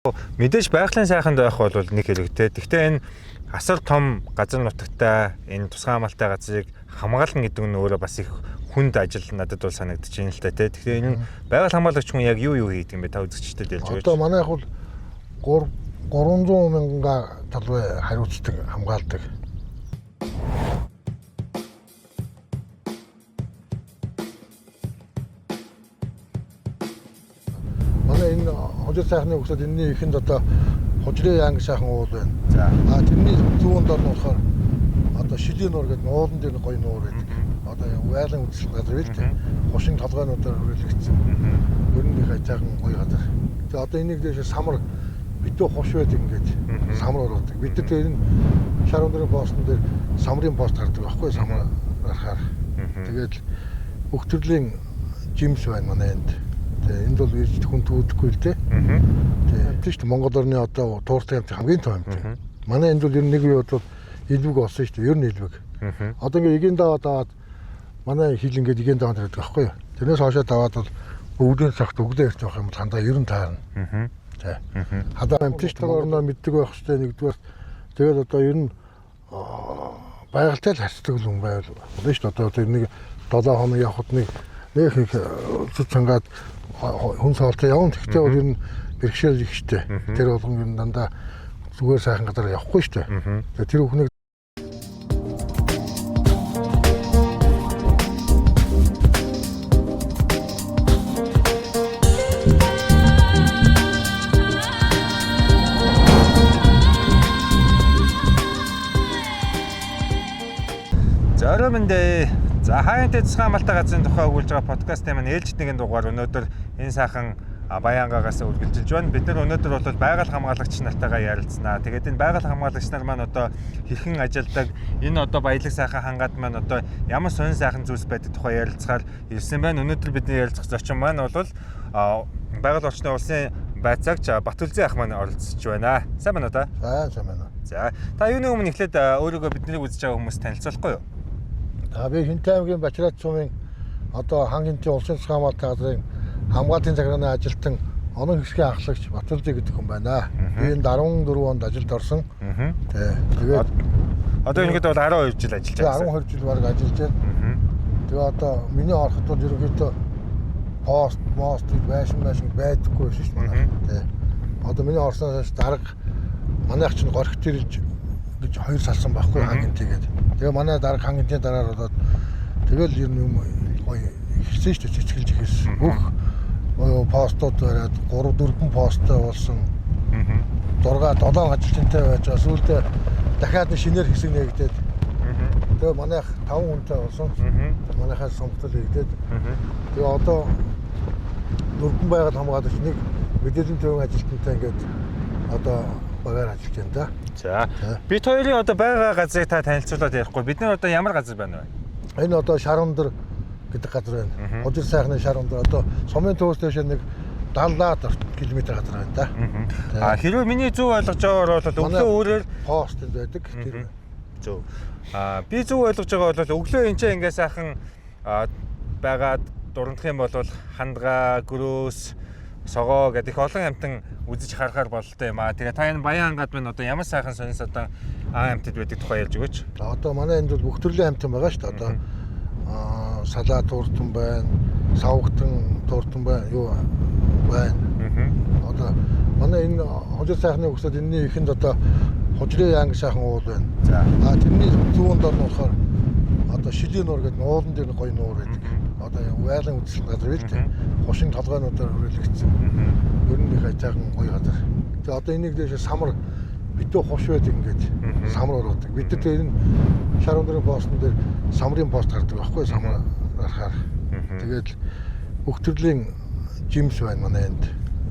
Мэдээж байгалийн сайханд байх бол нэг хэлэгтэй. Гэхдээ энэ асар том газар нутагтай энэ тусгай хамгаалтай газрыг хамгаална гэдэг нь өөрөө бас их хүнд ажил надад бол санагдаж байна л та тий. Тэгэхээр энэ байгаль хамгаалагч хүн яг юу хийдэг юм бэ? Та үзэгчдэд ялж өгөөч. Одоо манай яг бол 300 мянга талбай хариуцдаг хамгаалдаг. Манай энэ хожил сайхны өгсөд энэний ихэнд одоо хожрын анги сайхан уул байна. За. Тэрний зүүн дор нь болохоор одоо шилийн нуур гэдэг уулан дээр гоё нуур байдаг. Одоо вайлын үзэл газар байл тийм. Хошин толгойнуудаар хүрээлэгдсэн. Ер нь их ажаахан гоё газар. Тэгээ одоо энийг дэше самар битүү хош байдаг ингээд самар ордог. Бид нар тэр нь шар өндрийн постн дээр самрын пост гардаг байхгүй самар гарахаар. Тэгээд бүх төрлийн жимс байна манай энд. Тэгээ энд бол ирж хүн төвөдөггүй л дээ. Тэгээ тийм шүү дээ Монгол орны одоо тууртай хамт хамгийн том юм. Манай энд бол ер нь нэг юу бол илвэг болсон шүү дээ. Ер нь илвэг. Одоо ингээд игийн даваад манай хил ингээд игийн даваад байдаг байхгүй юу? Тэрнээс хоошоо даваад бол өвдөний цагт өглөө ирж явах юм бол хандаа ер нь таарна. Тэ. Хадаа амтчдаг орноо мэддэг байх хэрэгтэй нэгдүгээр. Тэгээд одоо ер нь байгальтай л харьцдаг юм байвал болно шүү дээ. Одоо тэр нэг 7 хоног явахад нэг их цуцангаад хүн соолтой явна. Гэхдээ бол ер нь бэрхшээл их штэ. Тэр болгон ер нь дандаа зүгээр сайхан газар явахгүй штэ. Тэгээ тэр бүхнийг Зоримондээ за хаянтай тусгай хамгаалтай газрын тухай өгүүлж байгаа подкастын маань ээлжид нэгэн дугаар өнөөдөр энэ сайхан Баянгаагаас үргэлжилж байна. Бид нар өнөөдөр бол байгаль хамгаалагч нартайгаа ярилцсанаа. Тэгээд энэ байгаль хамгаалагч нар маань одоо хэрхэн ажилладаг, энэ одоо баялаг сайхан хангаад маань одоо ямар сонин сайхан зүйлс байдаг тухай ярилцахаар ирсэн байна. Өнөөдөр бидний ярилцах зочин маань бол байгаль орчны улсын байцаагч Батүлзэн ах маань оролцож байна. Сайн байна уу та? сайн байна. За та юуны өмнө эхлээд өөрийгөө биднийг үзэж байгаа хүмүүс танилцуулахгүй юу? Би Хинтэй аймгийн Бачрат сумын одоо хан хинтийн улсын тусгай хамгаалалтын газрын хамгаалтын захиргааны ажилтан онон хэсгийн ахлагч Батүлзэн гэдэг хүн байна. Би энд 14 онд ажилд орсон. Тэгээд одоо ингээд бол 12 жил ажиллаж байна. 12 жил баг ажиллаж байна. Тэгээ одоо миний ороход бол ерөнхийдөө пост байшин байдаггүй шүү дээ. Одоо миний орсноос хойш дарга манайх чинь горхт ирж гэж 2 салсан байхгүй хан хинтийгээд. Тэгээ манай дарга хан хинтийн дараар болоод тэгэл ер нь юм гоё ихсэн шүү дээ цэцгэлж ихсэн. Бүх постууд бариад 3-4 посттой болсон. 6-7 ажилчинтай байж байгаа. Сүүлдээ дахиад нэг шинээр хэсэг нэгдээд. Тэгээ манайх 5 хүнтэй болсон. Манайхаас сонгогдол хийгдээд. Тэгээ одоо 4 байгаль хамгаалагч нэг мэдээллийн төвийн ажилтнтай ингээд одоо багаар ажиллаж байна да. За. Бид хоёрын одоо байгаа газрыг та танилцуулаад ярихгүй. Бид нар одоо ямар газар байна вэ? Энэ одоо шар өндөр гэдэг газар байна. Хожир сайхны шар өндөр одоо сумын төвөөс дэше нэг 70 км газар байна да. Хэрвээ миний зөв ойлгож байгаагаар бол өглөө өөрөөр пост байдаг. Тэр зөв. Би зөв ойлгож байгаа бол өглөө энэ ч ингээ сайхан байгаад дурандах юм бол хандгаа, гөрөөс, согоо гэдэг их олон амтан үзэж харахаар болтой юм аа. Тэгээ та энэ Баян хангаад байна одоо ямар сайхан сонис одоо амтд байдаг тухай ярьж өгөөч. Одоо манай энд бол бүх төрлийн амтан байгаа шүү дээ. Одоо салаа тууртан байна, савгтан тууртан байна, юу байна. Одоо манай энэ хожир сайхны өгсөд энэний ихэнд одоо хожрын анги сайхан уул байна. За. Тэрний зүүн дор нь болохоор одоо шилийн нуур гэдэг уулан дээр гоё нуур байдаг. Одоо вайлын үзэл газар байл тийм. Хошин толгойнуудаар хүрээлэгдсэн. Ер нь их ажаахан гоё газар. Тэгээ одоо энийг дэше самар битүү хош байдаг ингээд самар ордог. Бид нар тэр нь шар өндрийн постн дээр самрын пост гардаг байхгүй самар гарахаар. Тэгээд бүх төрлийн жимс байна манай энд.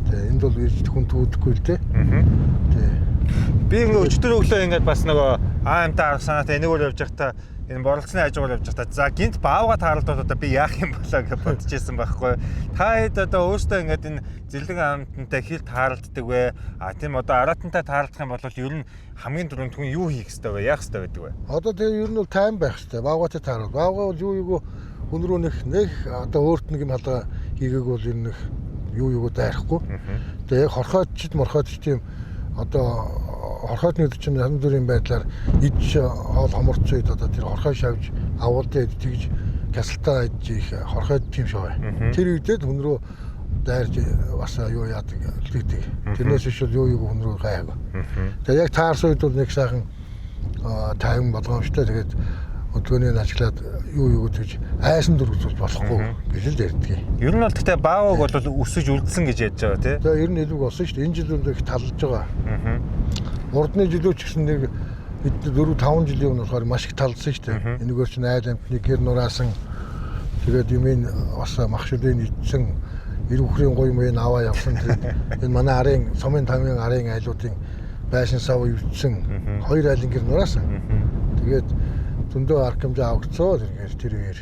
Тэгээ энд бол ирж хүн төвөдөггүй л дээ. Би ингээ өчтөр өглөө ингээд бас нөгөө аамтаа арга санаатай энэгээр явж байхдаа энэ борлогчны хажуугаар явж байхдаа за гинт баавга тааралдаад одоо би яах юм болоо гэж бодож байсан байхгүй. Та хэд одоо өөртөө ингээд энэ зэрлэг аамтантай хил тааралддаг вэ? Тийм одоо аратантай таарлах юм бол ер нь хамгийн түрүүнд хүн юу хийх ёстой вэ? Яах ёстой байдаг вэ? Одоо тэгээ ер нь бол тайм байх ёстой. Баавгатай таарал. Баавга бол юу одоо өөрт нэг юм халгаа хийгээг бол ер нь юу юуг дайрахгүй. Тэгээ яг хорхоодчд морхоодч тийм одоо хорхоодны чинь янз бүрийн байдлаар идж хоол хоморч үед одоо тэр хорхоо шавж авуулдаа тэгж гясалтаа идж их хорхоод тийм шоо. Тэр үедээ хүн рүү дайрж бас юу яадаг гэдэг. Тэрнээс биш юу юуг хүн рүү гайхав. Тэгээ яг таарсан үед бол нэг сайхан тайван болгоомжтой тэгээд өдгөөний ажиглаад юу гэж айсан дүр үзүүлж болохгүй гэж л ярьдаг. Ер нь бол гэхдээ баавыг бол өсөж үлдсэн гэж ярьж байгаа тий. Тэгээ ер нь илүү болсон шүү дээ. Энэ жил их талж байгаа. Урдны жилүү ч гэсэн нэг 4-5 жилийн өмнө болохоор маш их талдсан шүү дээ. Энэгээр чинь айл амтны гэр нураасан тэгээд юмын бас махшилын идсэн эр бүхрийн гоё мөн аваа явсан. Энэ манай арын сумын тамийн арын айлуудын байшин сав ивдсэн 2 айлын гэр нураасан. Тэгээд зөндөө арга хэмжээ авагцоо тэр үеэр.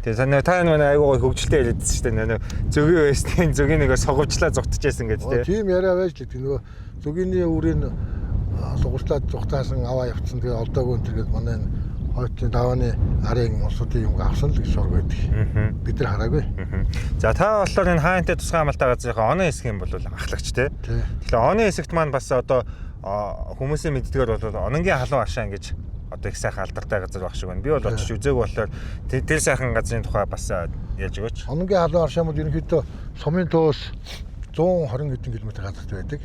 Тэгээ санаа та манай айгуу хөвгөлтэй яриадсэн шүү дээ. Нөгөө зөгийн байсны зөгийн нэгээр соговчлаа зүгтчихсэн гэдэг тий. Тийм яриа байж л нөгөө зөгиний үрийн сугуулчлаад зүгтаасан аваа явцсан. Тэгээ олдоогүй тэгээд манай хойтын давааны арын улсуудын юм авсан л гэж шуург байдаг. Бид нар хараагүй. За та болохоор энэ хаантай тусгай хамгаалалтаа газрынхаа оны хэсэг юм бол ахлагч тий. Тэгэхээр оны хэсэгт маань бас одоо хүмүүсийн мэддгээр бол ононгийн халуун аршаа ингэж одоо их сайхан алдартай газар баг шиг байна. Би бол очиж үзээгүй болохоор тэр сайхан газрын тухай бас ярьж өгөөч. Ононгийн халуун аршаа бол ерөнхийдөө сумын туус 120 хэдэн км газарт байдаг.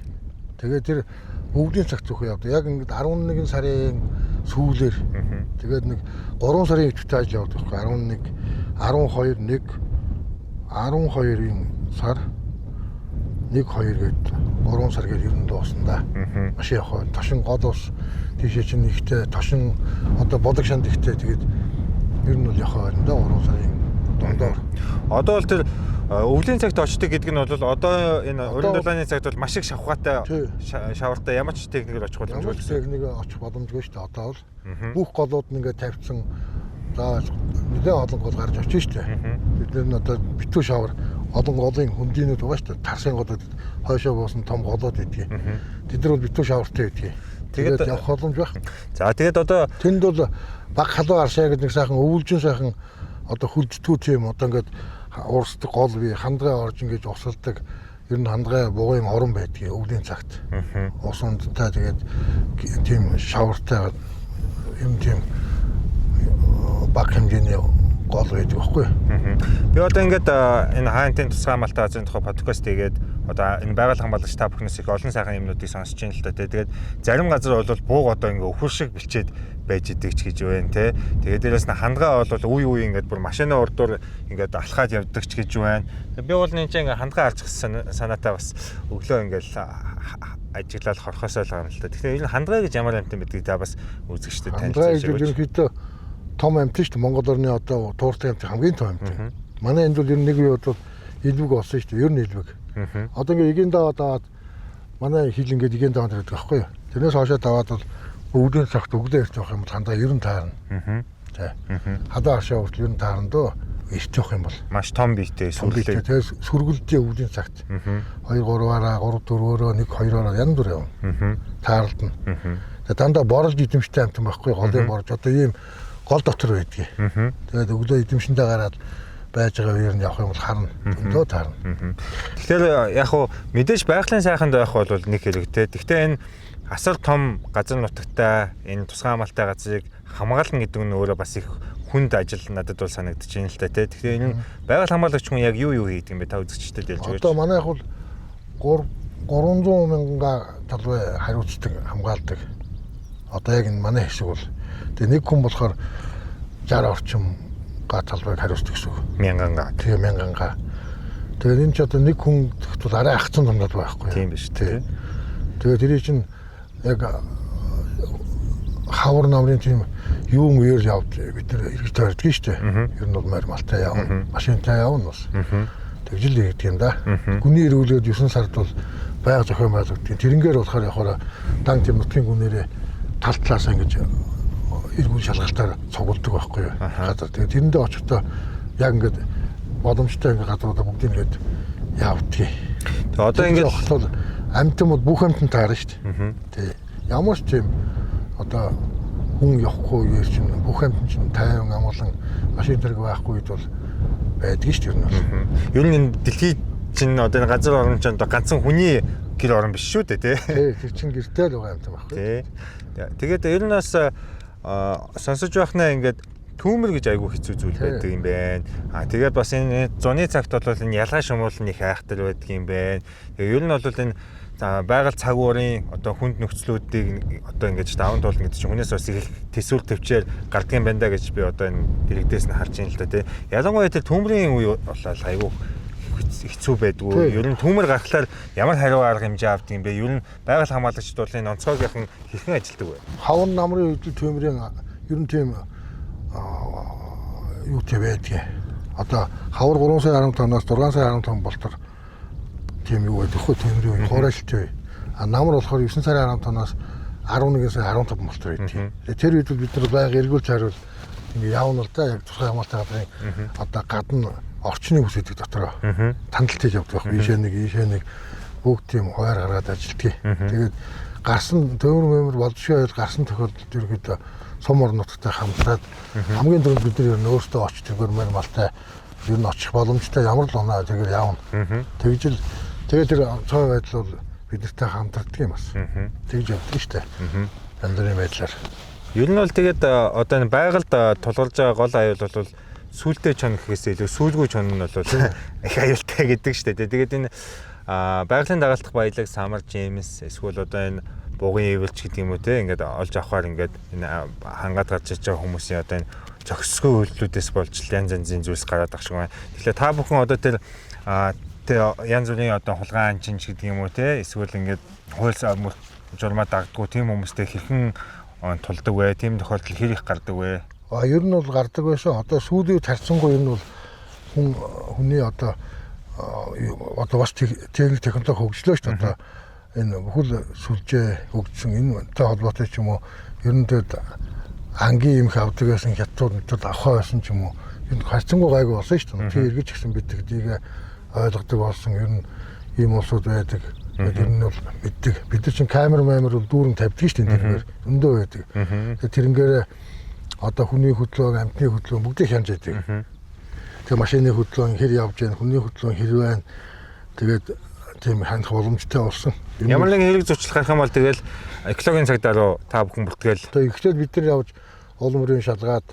Тэгээд тэр өвдийн цагт зөвхөн явдаг. Яг ингээд 11 сарын сүүлээр тэгээд нэг 3 сарын өчтөд ажил явдаг байхгүй. 11, 12 сар 1 2 гээд 3 сар гээд ер нь дуусна да. Маш явах. Тошин гол ус тийшээ чинь ихтэй тошин одоо бодог шанд ихтэй тэгээд ер нь бол явах байна да 3 сарын дондор. Одоо бол тэр өвлийн цагт очдог гэдэг нь бол одоо энэ уран дулааны цагт бол маш их шавхаатай шавартай ямар ч техникээр очих боломжгүй. Ямар ч техникээр очих боломжгүй шүү дээ. Одоо бол бүх голууд нь ингээд тавьсан. За нэлээд олон гол гарч очиж шүү дээ. Бид нэр одоо битүү шавар олон голын хөндийнүүд байгаа шүү дээ. Тарсын голууд хойшоо буусан том голууд байдгийг. Тэд нар бол битүү шавартай байдгийг. Тэгээд явах боломж байх. За тэгээд одоо тэнд бол баг халуун аршаа гэдэг нэг сайхан өвөлжин сайхан одоо хүлдтүү тийм одоо ингээд урсдаг гол бие хандгай орж ингэж усалдаг ер нь хандгай бугын орон байдгийг өвлийн цагт. Ус ундтай тэгээд тийм шавартай юм тийм баг хэмжээний гол байдаг байхгүй. Би одоо ингээд энэ хаантын тусгай хамгаалалтын газрын тухай подкаст хийгээд одоо энэ байгаль хамгаалагч та бүхнээс их олон сайхан юмнуудыг сонсч байна л да. Тэгээд зарим газар бол бууг одоо ингээ өвхөр шиг бэлчээд байж идэг ч гэж байна те. Тэгээд дээрээс нь хандгаа бол үе ингээд бүр машины урдуур ингээд алхаад явдаг ч гэж байна. Би бол энэ чинь ингээ хандгаа арчих санаатай бас өглөө ингээд ажиглал хорхосоо л байгаа юм л да. Тэгэхээр энэ хандгаа гэж ямар амт юм гэдгийг та бас үзэгчдэд танилцуулж өгөөч. Ерөнхийдөө том амт шүү дээ. Монгол орны одоо тууртай амт хамгийн том амт. Манай энд бол ер нь нэг үе бол илвэг болсон шүү дээ. Ер нь илвэг. Одоо ингээ игийн даваад манай хил ингээд игийн даваад байдаг байхгүй юу? Тэрнээс хоошоо даваад бол өвлийн цагт өглөө ирж явах юм бол хандаа ер нь таарна. Тэ. Хадаа аршаа хүртэл ер нь таарна дөө. Ирж явах юм бол маш том биетэй сүргэлтэй. Тэгээс сүргэлтийн өвлийн цагт 2-3-аараа 3-4-өрөө 1-2-оор янз бүр явна. Таарлдна. Тэгээ дандаа борж идэмжтэй амтан байхгүй голын борж одоо ийм гол дотор байдгийг. Тэгээд өглөө идэмшиндээ гараад байж байгаа үеэр нь явах юм бол харна. Өндөө таарна. Тэгэхээр яг хуу мэдээж байгалийн сайханд байх бол нэг хэрэгтэй. Гэхдээ энэ асар том газар нутагтай энэ тусгай хамгаалалтын газрыг хамгаална гэдэг нь өөрөө бас их хүнд ажил надад бол санагдаж байна л та тий. Тэгэхээр энэ байгаль хамгаалагч хүн яг юу хийдэг юм бэ та үзэгчдэд ялж өгөөч. Одоо манай яг бол 300 мянга талбай хариуцдаг хамгаалдаг. Одоо яг энэ манай хэсэг бол тэгээ нэг хүн болохоор 60 орчим га талбайг хариуцдаг гэсэн үг. Мянганга. Тэгээ мянганга. Тэгээд энэ ч одоо нэг хүн гэхэд бол арай ахцсан замдад байхгүй. Тийм биш тий. Тэгээд тэрий чинь яг хавар намрын тийм юун үеэр явд бид нар эргэж тавьдаг шүү дээ. Ер нь бол морь малтай явна, машинтай явна бас. Тэгж л ирдэг юм да. Гүний ирүүлээд 9 сард бол байга зохион байгуулагдیں۔ Тэрнгээр болохоор явахаараа дан тийм нутгийн гүнээрээ тал талаас ингэж эргүүл шалгалтаар цугулдаг байхгүй юу. Газар. Тэгээд тэрэндээ очихдоо яг ингэж боломжтой ингэ газруудаа бүгдийг ингэж явдгийг. Тэгээд одоо ингэж бол амтан бол бүх амтан таарна шүү дээ. Тэг. Ямар ч тийм одоо хүн явахгүй үеэр чинь бүх амтан чинь тайван амгалан машин зэрэг байхгүй үед бол байдаг шүү дээ. Ер нь энэ дэлхийд чинь одоо энэ газар орон чинь одоо ганцхан хүний гэр орон биш шүү дээ тий. Тэр чинь гэртэй л байгаа юм байна байхгүй. Тий. Тэгээд ер нь бас сонсож байхнаа ингээд түүмэр гэж айгүй хэцүү зүйл байдаг юм байна. Тэгээд бас энэ зуны цагт бол энэ ялгаа шумуулын их айхтар байдаг юм байна. Тэгээд ер нь бол энэ байгаль цаг уурын одоо хүнд нөхцлүүдийг одоо ингэж даван туулна гэдэг чинь хүнээс бас их төсвөл төвчээр гардыг юм байна да гэж би одоо энэ дэрэгдээс нь харж байна л да тий. Ялангуяа тэр түүмрийн үе болол айгүй хэцүү байдгүй. Ер нь түүмэр гаргахлаар ямар хариу арга хэмжээ авдаг юм бэ? Ер нь байгаль хамгаалагчд бол энэ онцгойгийнхан хэрхэн ажилладаг вэ? Хавар намрын үед түүмрийн ер нь тийм юу ч байдгийг. Одоо хавар 3 сая 15-наас 6 сая 15 болтор тийм юу байдаг хөө тиймэрхүү хуурайлттай. Намар болохоор 9 сарын 15-наас 11 сарын 15 болтор байдаг. Тэр үед бид нар байга эргүүлж харуул ингээ явна л да яг тусгай хамгаалалтын газрын одоо гадна орчны бүс гэдэг дотроо тандалт хийж явдаг байх. Ийшээ нэг бүгд тийм хойр гаргаад ажилтгий. Тэгээд гарсан төвөр мөмөр болжшоо гарсан тохиолдолд ерөөдөө сум орнуудтай хамтраад хамгийн түрүүнд бид нар өөрсдөө очиж тэргээр малтай ер нь очих боломжтой ямар л оноо тэгэл явна. Тэгжил тэгээд тэр цоо байдал бол бидэртэй хамтардаг юм бас. Тэгж явдаг шүү дээ. Яндрын байдлаар. Ер нь бол тэгээд одоо энэ байгальд тулгарч байгаа гол аюул бол сүултэй чон гэхээс илүү сүүлгүй чон нь бол их аюултай гэдэг шүү дээ. Тэгээд энэ байгалийн дагалдах баялаг самар Джеймс эсвэл одоо энэ бугын эвэлч гэдэг юм уу те ингээд олж авахаар ингээд энэ хангаад гарч иж байгаа хүмүүсийн одоо энэ зохисгүй үйлдэлүүдээс болж янз янзын зүйлс гараад ах шиг байна. Тэгэхээр та бүхэн одоо тэр янз бүрийн одоо хулгайн анчинч гэдэг юм уу те эсвэл ингээд хууль журмаа дагдггүй тийм хүмүүстэй хэрхэн тулдаг вэ? Тийм тохиолдол хэр их гардаг вэ? Ер нь бол гардаг байсан. Одоо сүүлийн тарцсангүй ер нь бол хүний одоо бас техник технологи хөгжлөө шүү дээ. Одоо энэ бүхэл сүлжээ хөгжсөн энэтэй холбоотой ч юм уу ер нь тэгээд ангийн юм авдаг байсан хятад мэдүүд авах байсан ч юм уу ер нь харцсангүй гайгүй болсон шүү дээ. Тэр эргэж гисэн бид гэдгийг ойлгодог болсон. Ер нь ийм улсууд байдаг. Тэр нь бол мэддэг. Бид нар чинь камер бол дүүрэн тавьдаг шүү дээ. Тэрээр өндөө байдаг. Тэгээд тэрнгээр одоо хүний хөдлөө, амтны хөдлөө бүгдийг хянаж байдаг. Тэгээ машины хөдлөө хэр явж байна, хүний хөдлөө хэр байна. Тэгээд тийм хандах боломжтой болсон. Ямар нэгэн хэрэг зурчлах гарах юм бол тэгэл экологийн цагдаа руу та бүхэн бүртгэл. Одоо эхлээд бид нар явж олон бүрийн шалгаад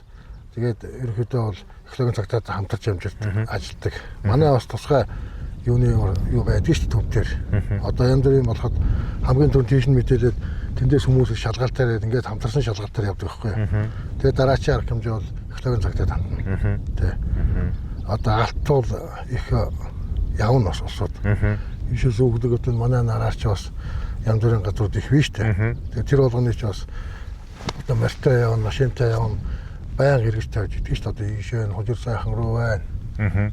тэгээд ерөнхийдөө бол экологийн цагдаатай хамтарч амжилт ажилладаг. Манай бас тусгай юуны юу байдаг шүү дээ төв дээр. Одоо янз бүрийн болоход хамгийн түрүүнд тийш нь мэдээлээд тэндээс хүмүүсийг шалгаалтаар ингээд хамтарсан шалгаалтаар явдаг байхгүй юу. Тэгээд дараачийн арга хэмжээ бол экологийн цагдаад хандна. Тэ. Одоо алтуул их явна бас улсууд. Ишээс өгдөг гэдэг нь манай нараарч бас янз бүрийн газрууд их биш үү. Тэгээд тэр болгоны ч бас одоо морьтой явна, машинтай явна, баян хэрэгж тавьж идэг шүү дээ. Одоо ийшээ нь хужир сайхан руу байна.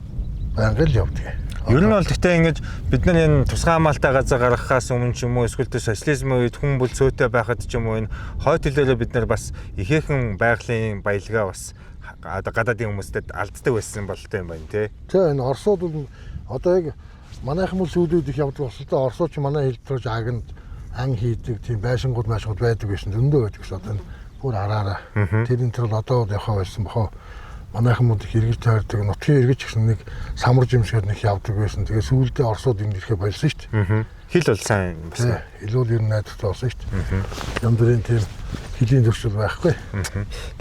Баян л явдаг. Ер нь бол гэхдээ ингэж бид нар энэ тусгай хамгаалалтаа газар гаргахаас өмнө ч юм уу эсвэл социализмын үед хүн бүл цөөтэй байхад ч юм уу энэ хойд төлөөлөө бид нар бас ихээхэн байгалийн баялгаа бас гадаадын хүмүүстэй алддаг байсан болтой юм байна тий. Тэгээ энэ Оросууд бол одоо яг манайхан бол сүүлүүд их явдаг болсон. Оросууд ч манай хэлбэрж аганд ан хийдэг тийм байшингууд байдаг байсан. Зөндөө байдаг гэсэн одоо бүр араараа. Тэрийн төрөл одоо явах байсан бохоо. Манайхан мод их эргэж таардаг, нутгийн эргэж гэсэн нэг самар жимсгээр нэг явдаг байсан. Тэгээ сүүлдээ Оросууд энэ ирэхэ болсон шүү дээ. Хил бол сайн бас. Илүү ер нь найдвартай болсон шүү дээ. Янз бүрийн тийм хилийн зөрчил байхгүй.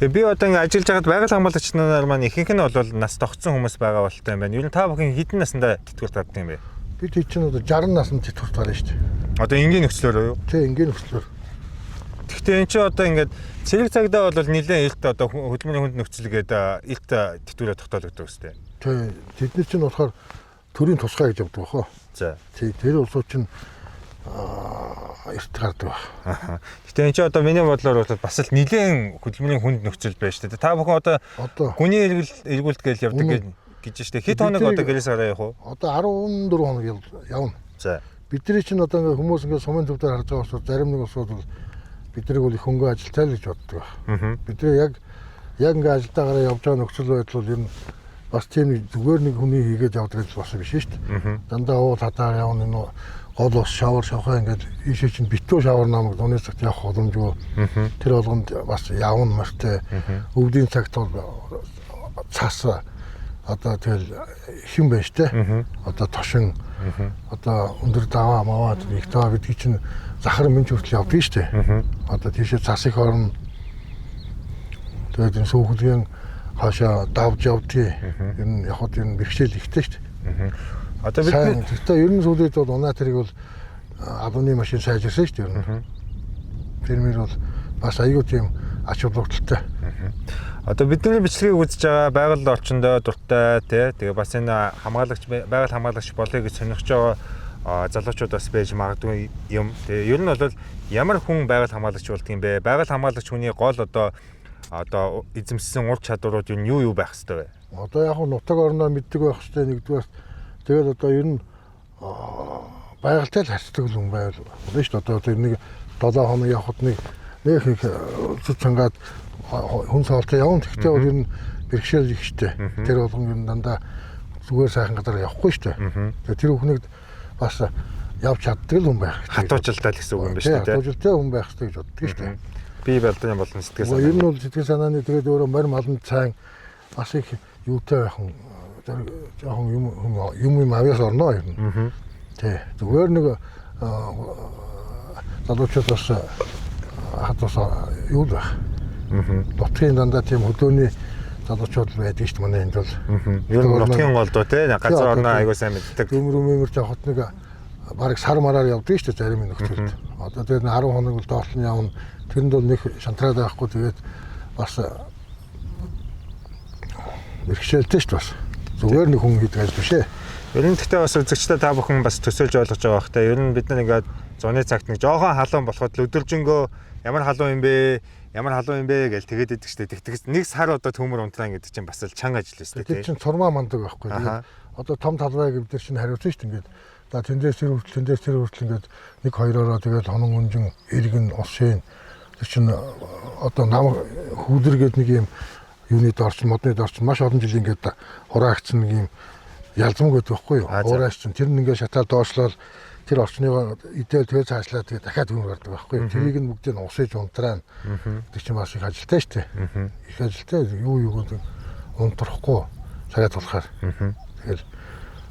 Тэгээ би одоо ингэ ажиллаж байгаад байгаль хамгаалагч нар маань ихэнх нь бол нас тогтсон хүмүүс байгаа болтой юм байна. Ер нь та бүхэн хэдэн наснда тэтгэврт гардаг юм бэ? Бид чинь одоо 60 наснд тэтгэврт гарна шүү дээ. Одоо энгийн нөхцлөөр юу? Тий, энгийн нөхцлөөр. Гэхдээ эн чинь одоо ингээд цэрэг цагдаа бол нэлээд илт одоо хөдөлмөрийн хүнд нөхцөлгээд илт тэтгэврээ тогтоологддог үстэй. Тий, тэдний чинь болохоор төрийн тусгай гэж явдаг бохоо. За. Тий, тэр улсууд чинь эрт гардаг баг. Гэтэ энэ ч одоо миний бодлоор бас л нэлээд хөдөлмөрийн хүнд нөхцөл байж тээ. Та бүхэн одоо хүний эргүүлэлт гэж явдаг гэж штэ. Хэд хоног одоо гэрээс гараа явах уу? Одоо 14 хоног явна. За. Бидний чинь одоо ингээ хүмүүс ингээ сумын төвдөр харж байгаа усууд зарим нэг усууд бол биднийг бол их хөнгө ажилтаа л гэж боддог баг. Бидний яг ингээ ажилдаагаар явж байгаа нөхцөл байдал бол ер нь бас тийм зүгээр нэг хүний хийгээд явдаг гэж бас биш шүү дээ. Дандаа уул хатаар явна энэ гол ус шавар шавхаа ингээд ийшээ чинь битүү шавар намайг дууны цагт явах боломжгүй. Тэр болгонд бас явна мөртэй өвдийн цагт бол цаас одоо тэгэл хэн байж тээ. Одоо тошин одоо өндөр даваа маваад их таа бидний чинь захар минь хүртэл явдаг шүү дээ. Одоо тийшээ цас их орно. Тэгээд энэ сүүхлгийн хаашаа давж явдгийг ер нь яг энэ бэрхшээл ихтэй шүү дээ. Одоо бид гэхдээ ер нь сүүлийн үед бол унаа тэрийг бол алууны машин сайжирсан шүү дээ ер нь. Фермер бол бас аюу тийм ач холбогдолтой. Одоо бидний бичлэгийг үзэж байгаа байгаль орчиндөө дуртай тий. Тэгээ бас энэ байгаль хамгаалагч болъё гэж сонирхож байгаа залуучууд бас байж магадгүй юм. Тэгээ ер нь бол ямар хүн байгаль хамгаалагч болдго юм бэ? Байгаль хамгаалагч хүний гол одоо эзэмссэн ур чадварууд юу байх ёстой вэ? Одоо яг нутаг орноо мэддэг байх ёстой нэгдүгээр. Тэгээд одоо ер нь байгальтай л харьцдаг хүн байвал болно шүү дээ. Одоо тэр нэг 7 хоног явахад нэг их цуцангаад хүн соолтой явна. Гэхдээ бол ер нь бэрхшээл их штэ. Тэр болгон ер нь дандаа зүгээр сайхан гадар явахгүй штэ. Тэгээд тэр бүхнийг бас явж чаддаг л хүн байх. Хатуужилтаа л гэсэн үг юм байна шүү дээ. Хатуужилтаа хүн байх хэрэгтэй гэж боддог штэ. Би балдан болон сэтгэл санаа. Ер нь бол сэтгэл санааны тэгээд өөрөө морь маланд цайн бас их юутай байх юм. Жохон юм авьяас орно ер нь. Тэ. Зүгээр нэг залуучууд бас хатуусаа юу байх. Нутгийн дандаа тийм хөдөөний залуучууд байдаг шүү дээ манай энд бол. Ер нь нутгийн голдоо тий газар орноо айгуу сайн мэддэг. Өмөр жахот нэг бараг сар мараар явдаг шүү дээ зарим нөхцөлд. Одоо тэр 10 хоног бол доотлон явна. Тэрэнд бол нэг шантраад байхгүй тэгээд бас бэрхшээлтэй шүү дээ бас. Зүгээр нэг хүн хийдэг ажил биш ээ. Ер нь гэхдээ бас үзэгчдээ та бүхэн бас төсөөлж ойлгож байгаа бах та. Ер нь бид нар ингээд зуны цагт нэг жоохон халуун болоход л өдөржингөө ямар халуун юм бэ гэж тэгээд идэг штэ. Тэгтгээс нэг сар одоо төмөр унтраа гэдэг чинь бас л чанга ажил өстэй тий. Тэр чинь цурмаа мандаг байхгүй. Одоо том талбай гэвдэр чинь хариуцсан штэ ингээд. За тэндээс тэр хүртэл ингээд нэг хоёроо тэгээд хонон өнжин эргэн усын тэр чинь одоо нам хүүдэргээд нэг юм юуны дорчин модны дорчин маш олон жил ингээд хураагцсан нэг юм ялзам гэдэг байхгүй юу? Уураач чинь тэр нь ингээд шатаад доошлол тэр орчныгоо идэл тэгээ цаашлаа тэгээ дахиад хөмөр гардаг байхгүй юу? Тэрийг нь бүгдийг нь усаж унтраана. Тэр чинь бас их ажилтай шүү дээ. Их ажилтай юу гэдэг унтрахгүй цагаат болохоор. Тэгэхээр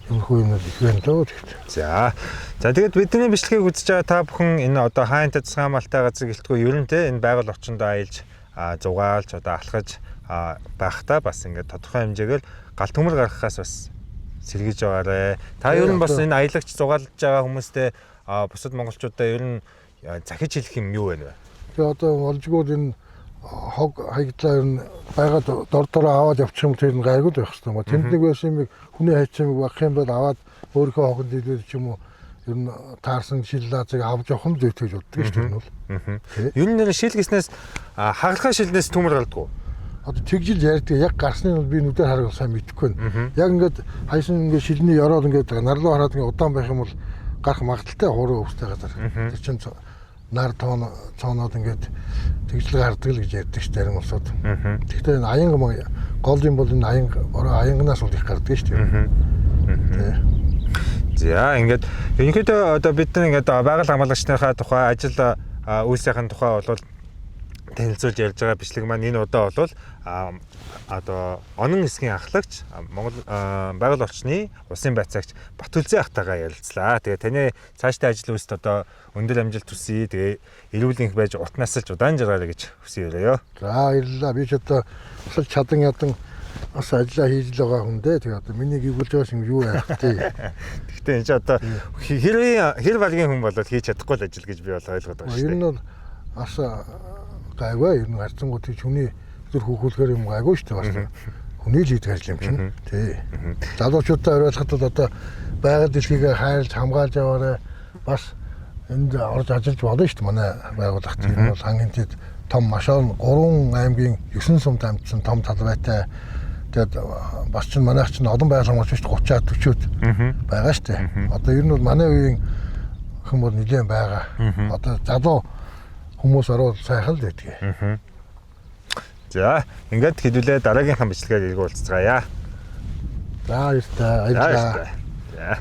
юмхүү юм их байна дөө тэгт. За тэгээд бидний бичлэгийг үзэж байгаа та бүхэн энэ одоо хаан тацхан малтай газар гэлтгүй ер нь те энэ байгаль орчиндөө аялж зугаалж одоо алхаж байхдаа бас ингээд тодорхой хэмжээгээр галт төмөр гаргахаас бас сэргийж байгаарэ. Та ер нь бас энэ аялагч зугаалж байгаа хүмүүстэй бусад монголчуудаа ер нь захиж хэлэх юм юу вэ? Тэгээ одоо олжгууд энэ хог хаягдлаа ер нь байгаад дор аваад явчих юм тэр нь гайгүй л байх хэрэгтэй юм. Тэнд нэг байсан юм хүний хайцсан юм багх юм бол аваад өөрийнхөө хогонд дийлээд ч юм уу ер нь таарсан шил лазыг авч явах нь зүйтэй гэж боддог шүү дээ бол. Ер нь шил гэснээс хагалгаа шилнээс төмөр гардаг. Одоо тэгжил ярьдаг яг гарсныг бол би нүдээр харах сайн мэдэхгүй байна. Яг ингээд хайсан ингээд шилний ороод ингээд нарлуу хараад ингээд удаан байх юм бол гарах магадaltaй хуруу өвстэй газар. Тэр чинь нар цооноод ингээд тэгжил гардаг л гэж ярьдаг ш зарим улсууд. Гэхдээ энэ аянга гол юм бол энэ аянгнаас бол их гардаг ш тийм. За ингээд ерөнхийдөө одоо бид нар ингээд байгаль хамгаалагчныхаа тухай ажил үйлсийн тухай бол танилцуулж ярьж байгаа бичлэг маань энэ удаа бол одоо онон хэсгийн ахлагч Монгол байгаль орчны улсын байцаагч Батүлзээ ахтайгаа ярилцлаа. Тэгээ таны цаашдаа ажил үйлсэд одоо өндөр амжилт хүсье. Тэгээ эрүүл энх байж урт насалж удаан жаргаарай гэж хүсье өрөөё. За баярлалаа. Би ч одоо бас чадан бас ажиллаа хийж л байгаа хүн дээ. Тэгээ одоо миний гівүүлж байгаа юм юу яах вэ? Гэхдээ энэ ч одоо хэр багийн хүн болоод хийж чадахгүй л ажил гэж би бол ойлгоод байгаа шүү дээ. Ер нь бол бас гайгүй ер нь харцангууд тийч хүний зүр хөхүүлгээр юм гайгүй шүү дээ бас. Хүний л хийдэг ажил юм чинь. Тий. Залуучуудаа ойлгоход бол одоо байгаль дэлхийгээ хайрлж хамгаалж яваарай. Бас энд орж ажиллаж болно шүү дээ манай байгууллагт. Энэ бол хамгийн тэд том маш олон 3 аймгийн 9 сумд амжсан том талбайтай. Тэгээд бас ч манайх чинь олон байгаль хамгаалагч 30-аад 40-д байгаа шүү дээ. Одоо ер нь бол манай үеийн хүн бол нэлээд байгаа. Одоо залуу хүмүүс ороод сайхан л байдгийг. За, ингээд хэдүүлээ дараагийнхаа бичлэгээр иргэн уулзцгаая. За, баярлалаа. За.